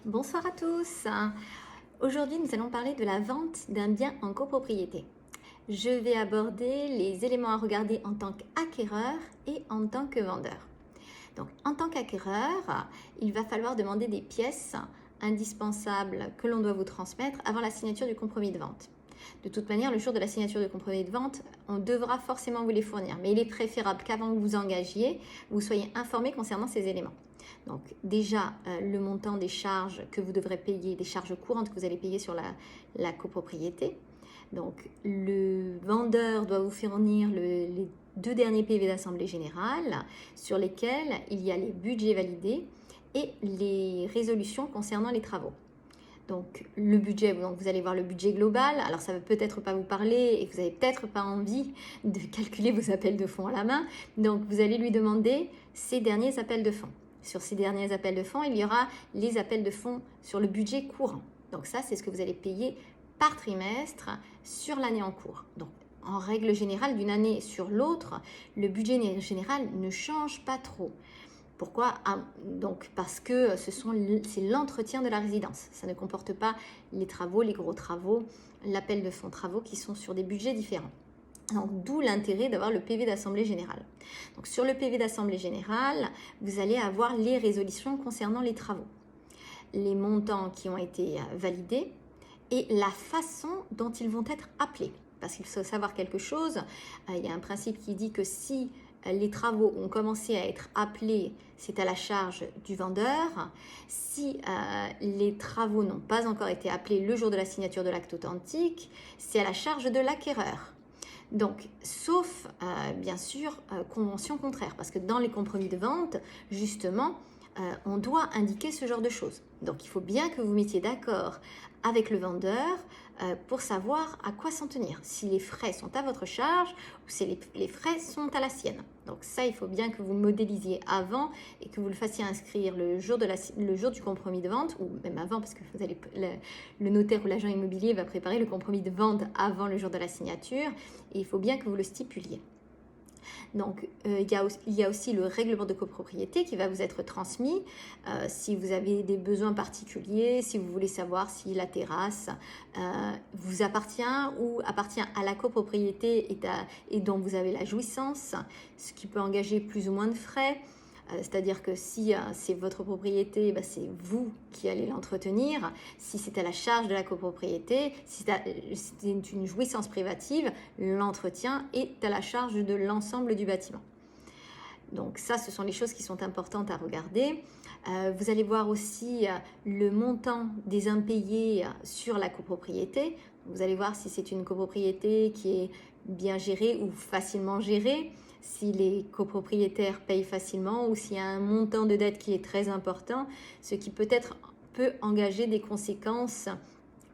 Bonsoir à tous. Aujourd'hui, nous allons parler de la vente d'un bien en copropriété. Je vais aborder les éléments à regarder en tant qu'acquéreur et en tant que vendeur. Donc, en tant qu'acquéreur, il va falloir demander des pièces indispensables que l'on doit vous transmettre avant la signature du compromis de vente. De toute manière, le jour de la signature du compromis de vente, on devra forcément vous les fournir. Mais il est préférable qu'avant que vous engagiez, vous soyez informé concernant ces éléments. Donc déjà, le montant des charges que vous devrez payer, des charges courantes que vous allez payer sur la copropriété. Donc le vendeur doit vous fournir les 2 derniers PV d'Assemblée Générale sur lesquels il y a les budgets validés et les résolutions concernant les travaux. Donc le budget, donc vous allez voir le budget global. Alors ça ne va peut-être pas vous parler et vous n'avez peut-être pas envie de calculer vos appels de fonds à la main. Donc vous allez lui demander ces derniers appels de fonds. Sur ces derniers appels de fonds, il y aura les appels de fonds sur le budget courant. Donc ça, c'est ce que vous allez payer par trimestre sur l'année en cours. Donc en règle générale, d'une année sur l'autre, le budget général ne change pas trop. Pourquoi? Donc parce que c'est l'entretien de la résidence. Ça ne comporte pas les travaux, les gros travaux, l'appel de fonds travaux qui sont sur des budgets différents. Donc, d'où l'intérêt d'avoir le PV d'Assemblée Générale. Donc, sur le PV d'Assemblée Générale, vous allez avoir les résolutions concernant les travaux, les montants qui ont été validés et la façon dont ils vont être appelés. Parce qu'il faut savoir quelque chose, il y a un principe qui dit que si les travaux ont commencé à être appelés, c'est à la charge du vendeur. Si les travaux n'ont pas encore été appelés le jour de la signature de l'acte authentique, c'est à la charge de l'acquéreur. Donc, sauf bien sûr convention contraire, parce que dans les compromis de vente, justement, on doit indiquer ce genre de choses. Donc, il faut bien que vous mettiez d'accord avec le vendeur pour savoir à quoi s'en tenir. Si les frais sont à votre charge ou si les frais sont à la sienne. Donc ça, il faut bien que vous modélisiez avant et que vous le fassiez inscrire le jour du compromis de vente, ou même avant, parce que le notaire ou l'agent immobilier va préparer le compromis de vente avant le jour de la signature, et il faut bien que vous le stipuliez. Donc, il y a aussi le règlement de copropriété qui va vous être transmis si vous avez des besoins particuliers, si vous voulez savoir si la terrasse vous appartient ou appartient à la copropriété et dont vous avez la jouissance, ce qui peut engager plus ou moins de frais. C'est-à-dire que si c'est votre propriété, c'est vous qui allez l'entretenir. Si c'est à la charge de la copropriété, si c'est une jouissance privative, l'entretien est à la charge de l'ensemble du bâtiment. Donc ça, ce sont les choses qui sont importantes à regarder. Vous allez voir aussi le montant des impayés sur la copropriété. Vous allez voir si c'est une copropriété qui est bien gérée ou facilement gérée, si les copropriétaires payent facilement ou s'il y a un montant de dette qui est très important, ce qui peut-être peut engager des conséquences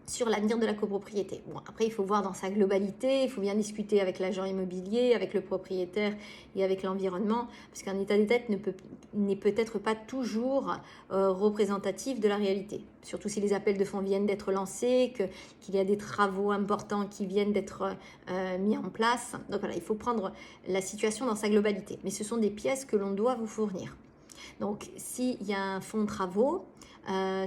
sur l'avenir de la copropriété. Bon, après, il faut voir dans sa globalité, il faut bien discuter avec l'agent immobilier, avec le propriétaire et avec l'environnement, parce qu'un état des dettes n'est peut-être pas toujours représentatif de la réalité. Surtout si les appels de fonds viennent d'être lancés, qu'il y a des travaux importants qui viennent d'être mis en place. Donc voilà, il faut prendre la situation dans sa globalité. Mais ce sont des pièces que l'on doit vous fournir. Donc, s'il y a un fonds de travaux,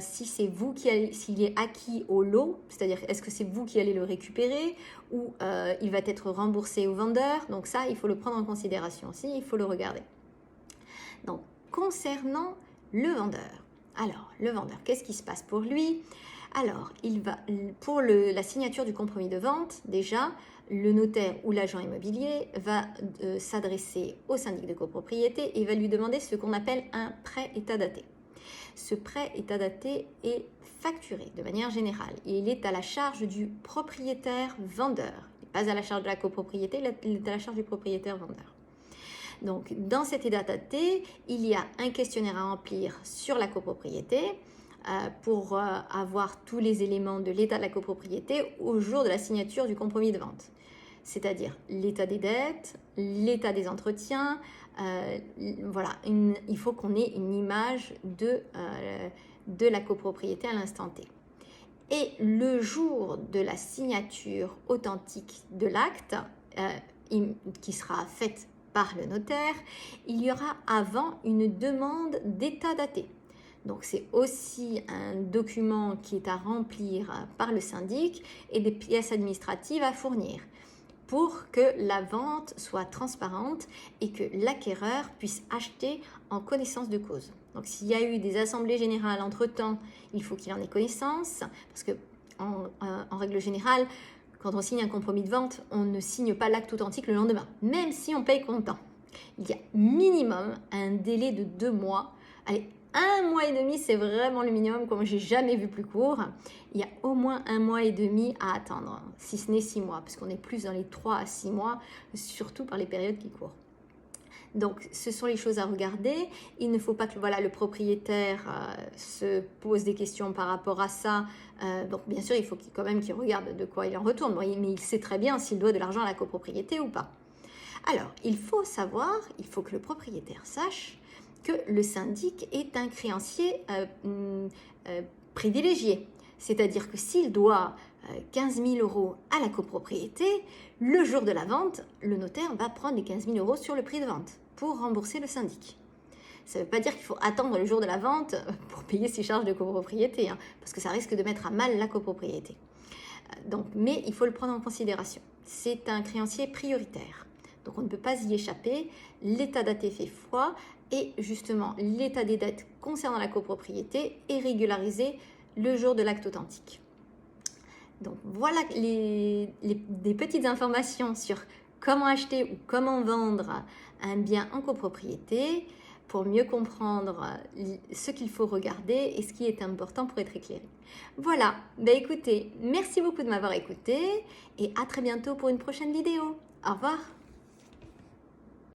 si c'est vous s'il est acquis au lot, c'est-à-dire est-ce que c'est vous qui allez le récupérer ou il va être remboursé au vendeur. Donc ça, il faut le prendre en considération aussi, il faut le regarder. Donc, concernant le vendeur. Alors, le vendeur, qu'est-ce qui se passe pour lui? Alors, pour la signature du compromis de vente, déjà, le notaire ou l'agent immobilier va s'adresser au syndic de copropriété et va lui demander ce qu'on appelle un prêt état daté. Ce prêt état daté est facturé de manière générale et il est à la charge du propriétaire vendeur. Il n'est pas à la charge de la copropriété, il est à la charge du propriétaire vendeur. Donc, dans cet état daté, il y a un questionnaire à remplir sur la copropriété pour avoir tous les éléments de l'état de la copropriété au jour de la signature du compromis de vente. C'est-à-dire l'état des dettes, l'état des entretiens. Voilà, il faut qu'on ait une image de la copropriété à l'instant T. Et le jour de la signature authentique de l'acte, qui sera faite par le notaire, il y aura avant une demande d'état daté. Donc c'est aussi un document qui est à remplir par le syndic et des pièces administratives à fournir pour que la vente soit transparente et que l'acquéreur puisse acheter en connaissance de cause. Donc s'il y a eu des assemblées générales entre-temps, il faut qu'il en ait connaissance, parce que en règle générale, quand on signe un compromis de vente, on ne signe pas l'acte authentique le lendemain, même si on paye comptant. Il y a minimum un délai de 2 mois. Allez, 1 mois et demi, c'est vraiment le minimum, comme j'ai jamais vu plus court. Il y a au moins 1 mois et demi à attendre, si ce n'est 6 mois, parce qu'on est plus dans les 3 à 6 mois, surtout par les périodes qui courent. Donc, ce sont les choses à regarder. Il ne faut pas que le propriétaire se pose des questions par rapport à ça. Donc, bien sûr, il faut quand même qu'il regarde de quoi il en retourne. Mais il sait très bien s'il doit de l'argent à la copropriété ou pas. Alors, il faut que le propriétaire sache que le syndic est un créancier privilégié. C'est-à-dire que s'il doit 15 000 € à la copropriété, le jour de la vente, le notaire va prendre les 15 000 € sur le prix de vente pour rembourser le syndic. Ça ne veut pas dire qu'il faut attendre le jour de la vente pour payer ses charges de copropriété, hein, parce que ça risque de mettre à mal la copropriété. Mais il faut le prendre en considération. C'est un créancier prioritaire. Donc on ne peut pas y échapper. L'état daté fait foi et justement l'état des dettes concernant la copropriété est régularisé le jour de l'acte authentique. Donc voilà des petites informations sur comment acheter ou comment vendre un bien en copropriété pour mieux comprendre ce qu'il faut regarder et ce qui est important pour être éclairé. Voilà, écoutez, merci beaucoup de m'avoir écouté et à très bientôt pour une prochaine vidéo. Au revoir.